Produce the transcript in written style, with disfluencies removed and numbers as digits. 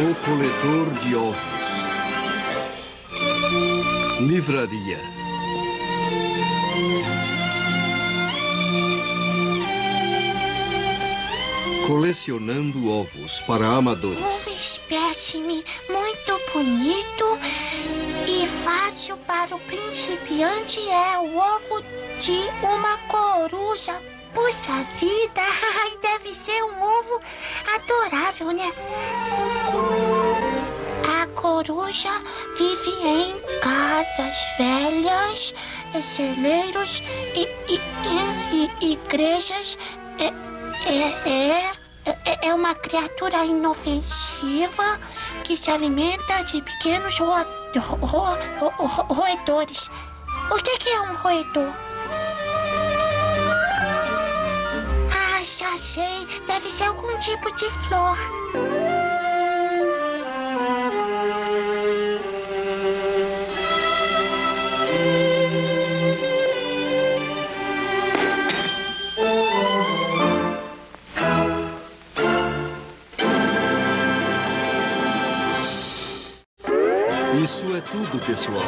O Coletor de Ovos. Livraria. Colecionando ovos para amadores. Um espécime muito bonito e fácil para o principiante é o ovo de uma coruja. Puxa vida, deve ser um ovo adorável, né? A coruja vive em casas velhas, celeiros e igrejas. É uma criatura inofensiva que se alimenta de pequenos roedores. O que é um roedor? Ah, já sei. Deve ser algum tipo de flor. Isso é tudo, pessoal.